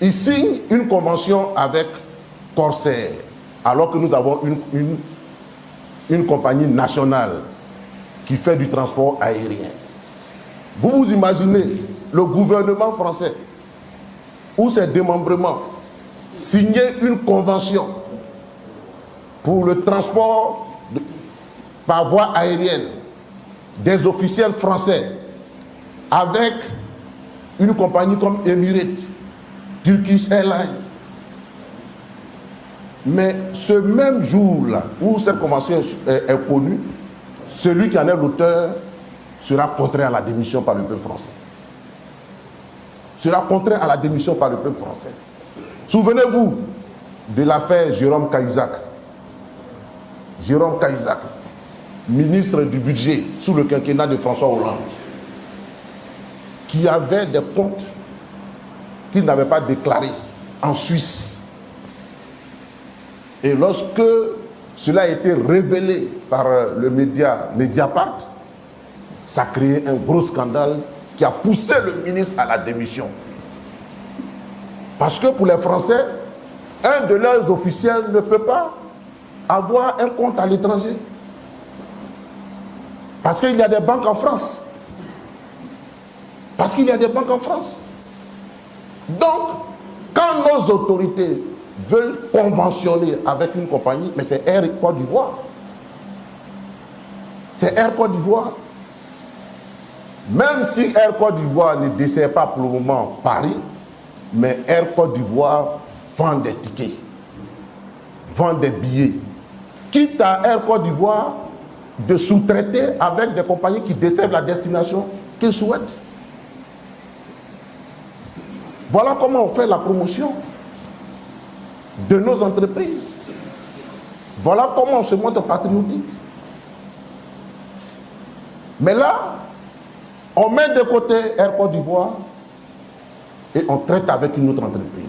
il signe une convention avec Corsair, alors que nous avons une compagnie nationale qui fait du transport aérien. Vous vous imaginez le gouvernement français ou ses démembrements signer une convention pour le transport par voie aérienne des officiels français avec une compagnie comme Emirates, Turkish Airlines. Mais ce même jour-là, où cette convention est connue, celui qui en est l'auteur sera contraint à la démission par le peuple français. Sera contraint à la démission par le peuple français. Souvenez-vous de l'affaire Jérôme Cahuzac. Jérôme Cahuzac, ministre du budget sous le quinquennat de François Hollande, qui avait des comptes qu'il n'avait pas déclarés en Suisse. Et lorsque cela a été révélé par le média Mediapart, ça a créé un gros scandale qui a poussé le ministre à la démission. Parce que pour les Français, un de leurs officiels ne peut pas avoir un compte à l'étranger. Parce qu'il y a des banques en France. Parce qu'il y a des banques en France. Donc, quand nos autorités veulent conventionner avec une compagnie, mais c'est Air Côte d'Ivoire. C'est Air Côte d'Ivoire. Même si Air Côte d'Ivoire ne dessert pas pour le moment Paris, mais Air Côte d'Ivoire vend des tickets, vend des billets. Quitte à Air Côte d'Ivoire de sous-traiter avec des compagnies qui desservent la destination qu'ils souhaitent. Voilà comment on fait la promotion de nos entreprises. Voilà comment on se montre patriotique. Mais là, on met de côté Air Côte d'Ivoire et on traite avec une autre entreprise.